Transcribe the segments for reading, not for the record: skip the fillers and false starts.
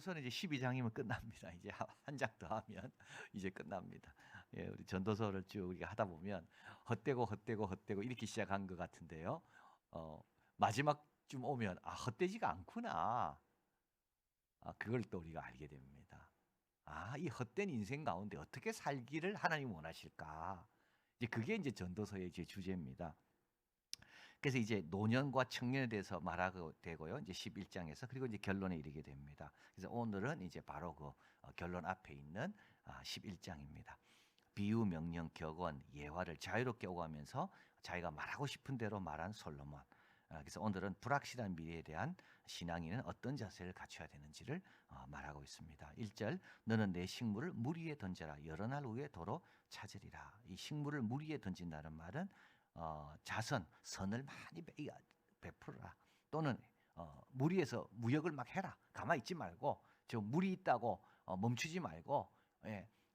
전도서는 이제 12장이면 끝납니다. 이제 한 장 더 하면 이제 끝납니다. 예, 우리 전도서를 쭉 우리가 하다 보면 헛되고 이렇게 시작한 것 같은데요. 마지막쯤 오면 헛되지가 않구나. 그걸 또 우리가 알게 됩니다. 이 헛된 인생 가운데 어떻게 살기를 하나님 원하실까? 이제 그게 이제 전도서의 이제 주제입니다. 그래서 이제 노년과 청년에 대해서 말하고 되고요. 이제 11장에서 그리고 이제 결론에 이르게 됩니다. 그래서 오늘은 이제 바로 그 결론 앞에 있는 11장입니다. 비유, 명령, 격언, 예화를 자유롭게 오가면서 자기가 말하고 싶은 대로 말한 솔로몬. 그래서 오늘은 불확실한 미래에 대한 신앙인은 어떤 자세를 갖춰야 되는지를 말하고 있습니다. 1절 너는 내 식물을 물 위에 던져라 여러 날 후에 도로 찾으리라. 이 식물을 물 위에 던진다는 말은 선을 많이 베풀어라. 또는 물 위에서 무역을 막 해라. 가만히 있지 말고 저 물이 있다고 멈추지 말고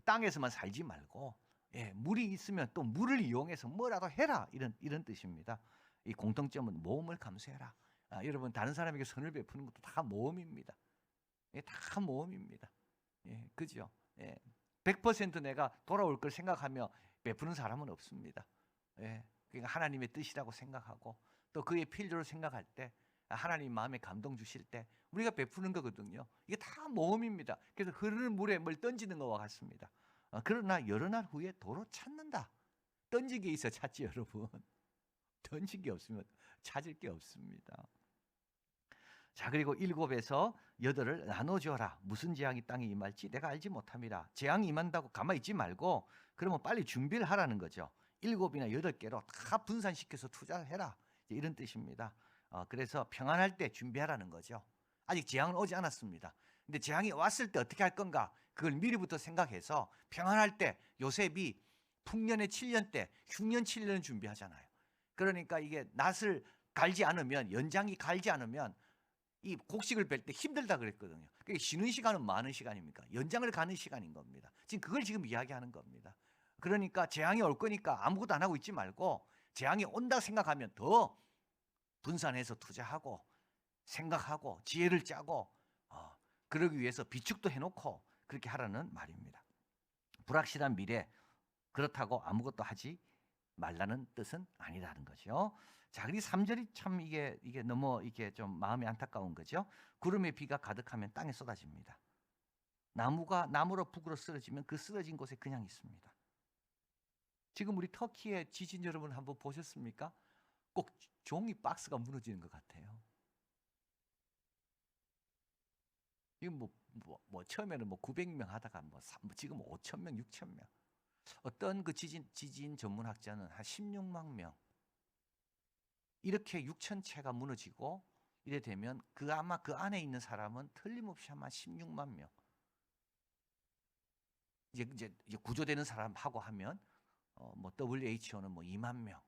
땅에서만 살지 말고 물이 있으면 또 물을 이용해서 뭐라도 해라. 이런 뜻입니다. 이 공통점은 모험을 감수해라. 여러분 다른 사람에게 선을 베푸는 것도 다 모험입니다. 다 모험입니다. 그죠? 100% 내가 돌아올 걸 생각하며 베푸는 사람은 없습니다. 그러니까 하나님의 뜻이라고 생각하고 또 그의 필요를 생각할 때 하나님 마음에 감동 주실 때 우리가 베푸는 거거든요. 이게 다 모험입니다. 그래서 흐르는 물에 뭘 던지는 것과 같습니다. 그러나 여러 날 후에 도로 찾는다. 던진 게 있어 찾지 여러분. 던진 게 없으면 찾을 게 없습니다. 자, 그리고 7에서 8을 나눠줘라. 무슨 재앙이 땅에 임할지 내가 알지 못함이라. 재앙이 임한다고 가만히 있지 말고 그러면 빨리 준비를 하라는 거죠. 7이나 8개로 다 분산시켜서 투자해라. 이런 뜻입니다. 그래서 평안할 때 준비하라는 거죠. 아직 재앙은 오지 않았습니다. 근데 재앙이 왔을 때 어떻게 할 건가? 그걸 미리부터 생각해서 평안할 때 요셉이 풍년의 7년 때 흉년 7년을 준비하잖아요. 그러니까 이게 낫을 갈지 않으면 연장이 갈지 않으면 이 곡식을 뺄 때 힘들다 그랬거든요. 그러니까 쉬는 시간은 많은 시간입니까? 연장을 가는 시간인 겁니다. 지금 그걸 지금 이야기하는 겁니다. 그러니까 재앙이 올 거니까 아무것도 안 하고 있지 말고 재앙이 온다 생각하면 더 분산해서 투자하고 생각하고 지혜를 짜고 그러기 위해서 비축도 해놓고 그렇게 하라는 말입니다. 불확실한 미래 그렇다고 아무것도 하지 말라는 뜻은 아니라는 거죠. 자, 그리고 3절이 참 이게 너무 이게 좀 마음이 안타까운 거죠. 구름에 비가 가득하면 땅에 쏟아집니다. 나무가 나무로 북으로 쓰러지면 그 쓰러진 곳에 그냥 있습니다. 지금 우리 터키의 지진 여러분 한번 보셨습니까? 꼭 종이 박스가 무너지는 것 같아요. 지금 처음에는 900명 하다가 지금 5,000명, 6,000명. 어떤 그 지진 전문학자는 한 16만 명. 이렇게 6,000채가 무너지고 이래 되면 아마 그 안에 있는 사람은 틀림없이 아마 16만 명. 이제 구조되는 사람하고 하면 WHO는 2만 명.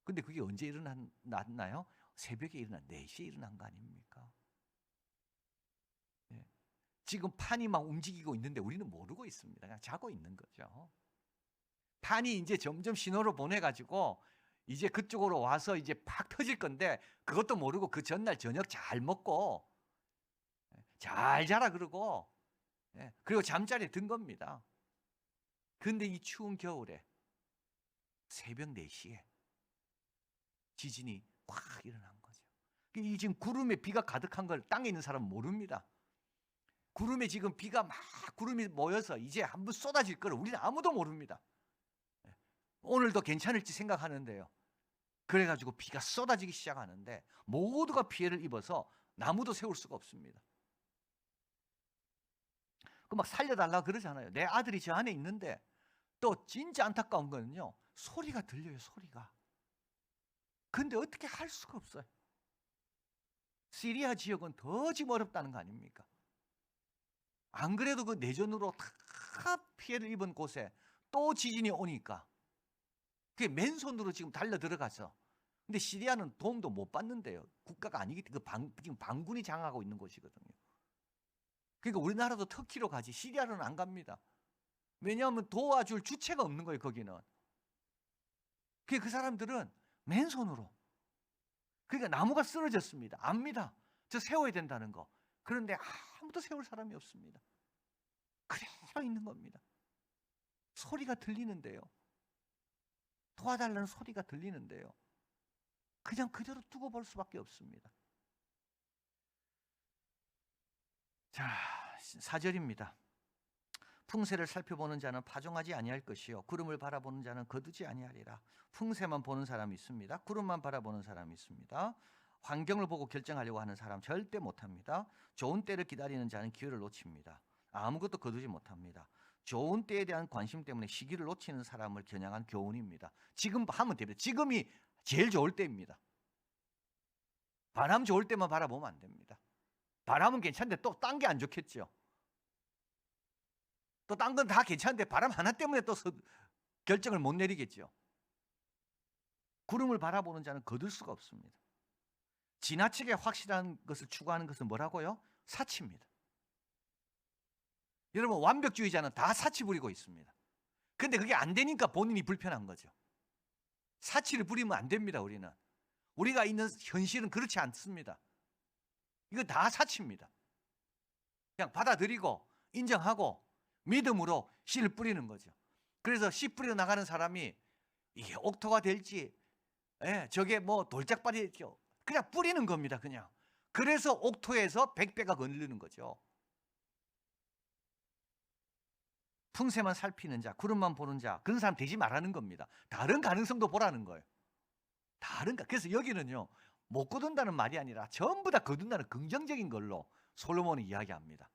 근데 그게 언제 일어났나요? 새벽에 일어난 4시에 일어난 거 아닙니까? 지금 판이 막 움직이고 있는데 우리는 모르고 있습니다. 그냥 자고 있는 거죠. 판이 이제 점점 신호를 보내가지고 이제 그쪽으로 와서 이제 팍 터질 건데 그것도 모르고 그 전날 저녁 잘 먹고 잘 자라 그러고 그리고 잠자리에 든 겁니다. 그런데 이 추운 겨울에 새벽 4시에 지진이 확 일어난 거죠. 이 지금 구름에 비가 가득한 걸 땅에 있는 사람은 모릅니다. 구름에 지금 비가 막 구름이 모여서 이제 한번 쏟아질 걸 우리는 아무도 모릅니다. 오늘도 괜찮을지 생각하는데요. 그래가지고 비가 쏟아지기 시작하는데 모두가 피해를 입어서 나무도 세울 수가 없습니다. 그 막 살려달라 그러잖아요. 내 아들이 저 안에 있는데 또 진짜 안타까운 거는요. 소리가 들려요. 소리가. 근데 어떻게 할 수가 없어요. 시리아 지역은 더 지금 어렵다는 거 아닙니까? 안 그래도 그 내전으로 다 피해를 입은 곳에 또 지진이 오니까 그게 맨손으로 지금 달려 들어가서 근데 시리아는 도움도 못 받는데요. 국가가 아니기 때문에 지금 반군이 장악하고 있는 곳이거든요. 그러니까 우리나라도 터키로 가지 시리아로는 안 갑니다. 왜냐하면 도와줄 주체가 없는 거예요. 거기는. 그 사람들은 맨손으로. 그러니까 나무가 쓰러졌습니다. 압니다. 저 세워야 된다는 거. 그런데 아무도 세울 사람이 없습니다. 그대로 있는 겁니다. 소리가 들리는데요. 도와달라는 소리가 들리는데요. 그냥 그대로 두고 볼 수밖에 없습니다. 자, 4절입니다. 풍새를 살펴보는 자는 파종하지 아니할 것이요 구름을 바라보는 자는 거두지 아니하리라. 풍새만 보는 사람이 있습니다. 구름만 바라보는 사람이 있습니다. 환경을 보고 결정하려고 하는 사람 절대 못합니다. 좋은 때를 기다리는 자는 기회를 놓칩니다. 아무것도 거두지 못합니다. 좋은 때에 대한 관심 때문에 시기를 놓치는 사람을 겨냥한 교훈입니다. 지금 하면 됩니다. 지금이 제일 좋을 때입니다. 바람 좋을 때만 바라보면 안 됩니다. 바람은 괜찮은데 또 딴 게 안 좋겠죠. 또 딴 건 다 괜찮은데 바람 하나 때문에 또 결정을 못 내리겠죠. 구름을 바라보는 자는 거둘 수가 없습니다. 지나치게 확실한 것을 추구하는 것은 뭐라고요? 사치입니다. 여러분, 완벽주의자는 다 사치 부리고 있습니다. 근데 그게 안 되니까 본인이 불편한 거죠. 사치를 부리면 안 됩니다. 우리가 있는 현실은 그렇지 않습니다. 이거 다 사치입니다. 그냥 받아들이고 인정하고 믿음으로 씨를 뿌리는 거죠. 그래서 씨 뿌려 나가는 사람이 이게 옥토가 될지, 저게 뭐 돌짝발이 될지 그냥 뿌리는 겁니다. 그냥. 그래서 옥토에서 100배가 거느리는 거죠. 풍새만 살피는 자, 구름만 보는 자, 그런 사람 되지 말라는 겁니다. 다른 가능성도 보라는 거예요. 그래서 여기는요, 못 거둔다는 말이 아니라 전부 다 거둔다는 긍정적인 걸로 솔로몬이 이야기합니다.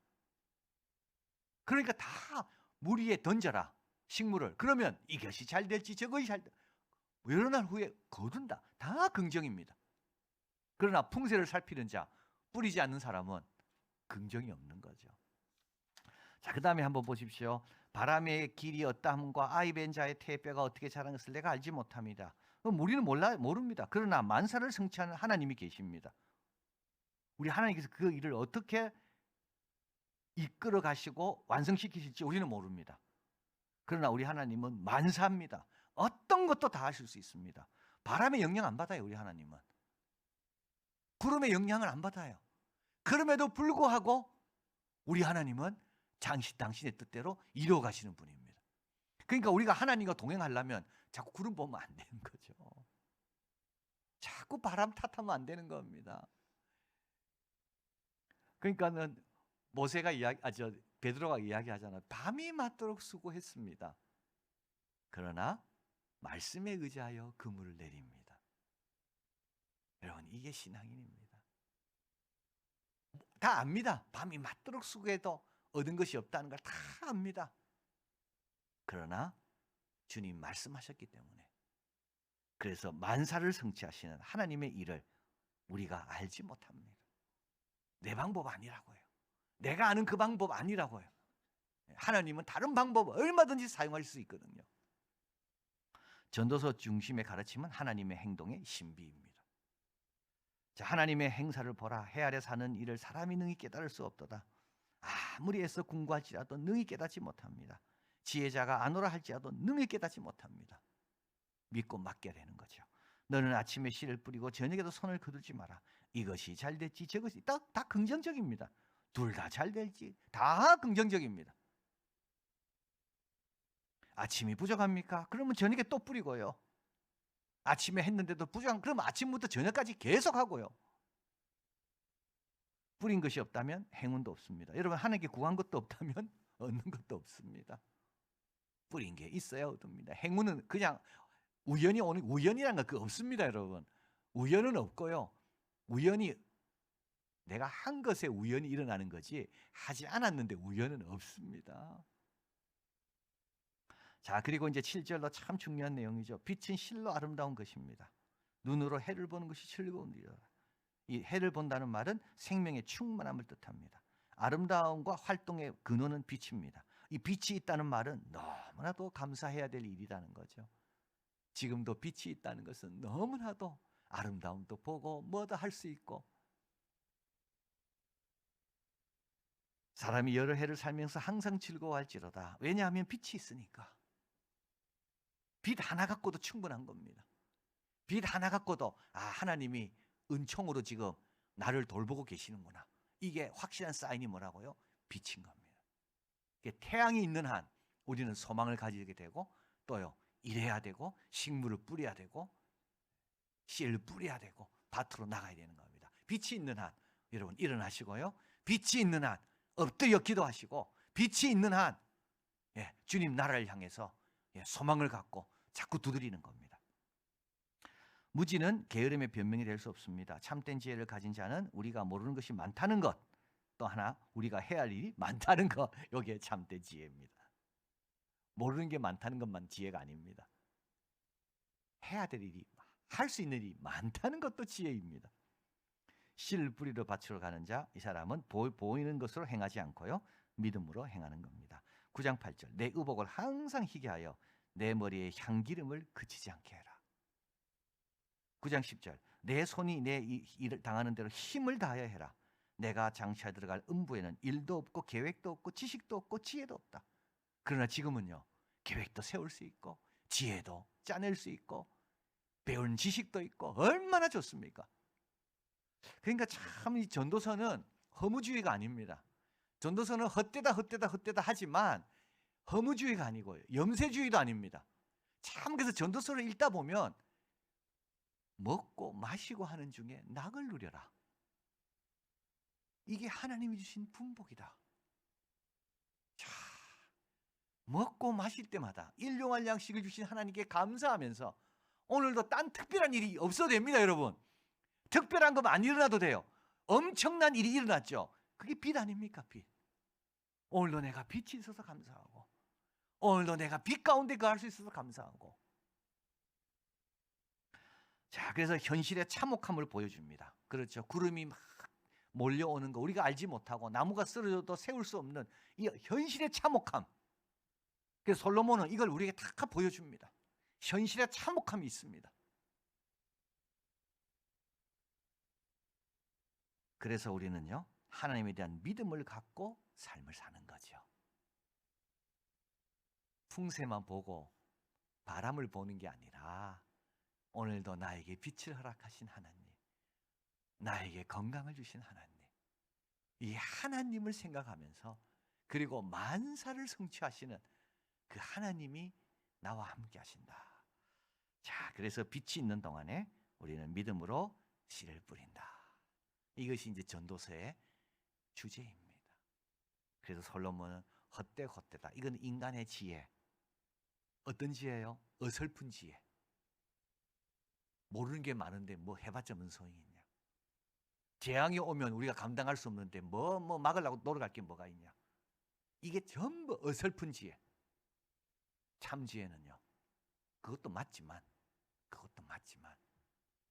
그러니까 다 물 위에 던져라, 식물을. 그러면 이것이 잘 될지 저것이 잘 될지 여러 날 후에 거둔다. 다 긍정입니다. 그러나 풍새를 살피는 자, 뿌리지 않는 사람은 긍정이 없는 거죠. 자, 그 다음에 한번 보십시오. 바람의 길이 어떠함과 아이벤 자의 태뼈가 어떻게 자란 것을 내가 알지 못합니다. 우리는 모릅니다. 그러나 만사를 성취하는 하나님이 계십니다. 우리 하나님께서 그 일을 어떻게 이끌어 가시고 완성시키실지 우리는 모릅니다. 그러나 우리 하나님은 만사입니다. 어떤 것도 다 하실 수 있습니다. 바람의 영향 안 받아요. 우리 하나님은. 구름의 영향을 안 받아요. 그럼에도 불구하고 우리 하나님은 당신의 뜻대로 이루어 가시는 분입니다. 그러니까 우리가 하나님과 동행하려면 자꾸 구름 보면 안 되는 거죠. 자꾸 바람 탓하면 안 되는 겁니다. 그러니까는 베드로가 이야기하잖아요. 밤이 맞도록 수고했습니다. 그러나 말씀에 의지하여 그물을 내립니다. 여러분, 이게 신앙인입니다. 다 압니다. 밤이 맞도록 수고해도 얻은 것이 없다는 걸 다 압니다. 그러나 주님 말씀하셨기 때문에, 그래서 만사를 성취하시는 하나님의 일을 우리가 알지 못합니다. 내 방법 아니라고요. 내가 아는 그 방법 아니라고요. 하나님은 다른 방법을 얼마든지 사용할 수 있거든요. 전도서 중심의 가르침은 하나님의 행동의 신비입니다. 자, 하나님의 행사를 보라. 해 아래 사는 일을 사람이 능히 깨달을 수 없도다. 아무리 애써 궁구할지라도 능히 깨닫지 못합니다. 지혜자가 아노라 할지라도 능히 깨닫지 못합니다. 믿고 맡겨야 되는 거죠. 너는 아침에 씨를 뿌리고 저녁에도 손을 거들지 마라. 이것이 잘 될지 저것이 다 긍정적입니다. 둘 다 잘 될지 다 긍정적입니다. 아침이 부족합니까? 그러면 저녁에 또 뿌리고요. 아침에 했는데도 그러면 아침부터 저녁까지 계속 하고요. 뿌린 것이 없다면 행운도 없습니다. 여러분, 하나님께 구한 것도 없다면 얻는 것도 없습니다. 뿌린 게 있어야 얻습니다. 행운은 그냥 우연히 오는, 우연이란 거 없습니다. 여러분, 우연은 없고요. 우연이 내가 한 것에 우연이 일어나는 거지 하지 않았는데 우연은 없습니다. 자, 그리고 이제 7절로 참 중요한 내용이죠. 빛은 실로 아름다운 것입니다. 눈으로 해를 보는 것이 즐거운 일이라. 이 해를 본다는 말은 생명의 충만함을 뜻합니다. 아름다움과 활동의 근원은 빛입니다. 이 빛이 있다는 말은 너무나도 감사해야 될 일이라는 거죠. 지금도 빛이 있다는 것은 너무나도 아름다움도 보고 뭐도 할 수 있고, 사람이 여러 해를 살면서 항상 즐거워할지로다. 왜냐하면 빛이 있으니까. 빛 하나 갖고도 충분한 겁니다. 빛 하나 갖고도 하나님이 은총으로 지금 나를 돌보고 계시는구나. 이게 확실한 사인이 뭐라고요? 빛인 겁니다. 태양이 있는 한 우리는 소망을 가지게 되고 또요 일해야 되고 식물을 뿌려야 되고 씨를 뿌려야 되고 밭으로 나가야 되는 겁니다. 빛이 있는 한 여러분 일어나시고요. 빛이 있는 한 엎드려 기도하시고 빛이 있는 한 주님 나라를 향해서 소망을 갖고 자꾸 두드리는 겁니다. 무지는 게으름의 변명이 될 수 없습니다. 참된 지혜를 가진 자는 우리가 모르는 것이 많다는 것, 또 하나 우리가 해야 할 일이 많다는 것, 이게 참된 지혜입니다. 모르는 게 많다는 것만 지혜가 아닙니다. 해야 될 일이, 할 수 있는 일이 많다는 것도 지혜입니다. 씨를 뿌리러 밭으로 가는 자, 이 사람은 보이는 것으로 행하지 않고요 믿음으로 행하는 겁니다. 9장 8절 내 의복을 항상 희게 하여 내 머리에 향기름을 그치지 않게 해라. 9장 10절 내 손이 내 일을 당하는 대로 힘을 다하여 해라. 내가 장차 들어갈 음부에는 일도 없고 계획도 없고 지식도 없고 지혜도 없다. 그러나 지금은요 계획도 세울 수 있고 지혜도 짜낼 수 있고 배운 지식도 있고 얼마나 좋습니까? 그러니까 참 이 전도서는 허무주의가 아닙니다. 전도서는 헛되다 하지만 허무주의가 아니고요 염세주의도 아닙니다. 참 그래서 전도서를 읽다 보면 먹고 마시고 하는 중에 낙을 누려라. 이게 하나님이 주신 분복이다. 자, 먹고 마실 때마다 일용할 양식을 주신 하나님께 감사하면서 오늘도 딴 특별한 일이 없어도 됩니다. 여러분 특별한 거 안 일어나도 돼요. 엄청난 일이 일어났죠. 그게 빛 아닙니까? 빛. 오늘도 내가 빛이 있어서 감사하고 오늘도 내가 빛 가운데 거할 수 있어서 감사하고. 자, 그래서 현실의 참혹함을 보여줍니다. 그렇죠. 구름이 막 몰려오는 거 우리가 알지 못하고 나무가 쓰러져도 세울 수 없는 이 현실의 참혹함. 그래서 솔로몬은 이걸 우리에게 다 보여줍니다. 현실의 참혹함이 있습니다. 그래서 우리는요 하나님에 대한 믿음을 갖고 삶을 사는 거죠. 풍세만 보고 바람을 보는 게 아니라 오늘도 나에게 빛을 허락하신 하나님, 나에게 건강을 주신 하나님, 이 하나님을 생각하면서 그리고 만사를 성취하시는 그 하나님이 나와 함께 하신다. 자, 그래서 빛이 있는 동안에 우리는 믿음으로 씨를 뿌린다. 이것이 이제 전도서의 주제입니다. 그래서 솔로몬은 헛되다. 이건 인간의 지혜. 어떤 지혜예요? 어설픈 지혜. 모르는 게 많은데 뭐 해봤자 무슨 소용이 있냐. 재앙이 오면 우리가 감당할 수 없는데 뭐 막으려고 노력할 게 뭐가 있냐. 이게 전부 어설픈 지혜. 참 지혜는요 그것도 맞지만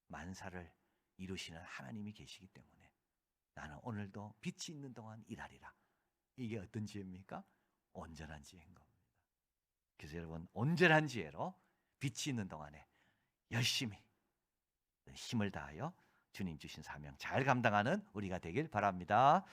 만사를 이루시는 하나님이 계시기 때문에 나는 오늘도 빛이 있는 동안 일하리라. 이게 어떤 지혜입니까? 온전한 지혜인 겁니다. 그래서 여러분 온전한 지혜로 빛이 있는 동안에 열심히 힘을 다하여 주님 주신 사명 잘 감당하는 우리가 되길 바랍니다.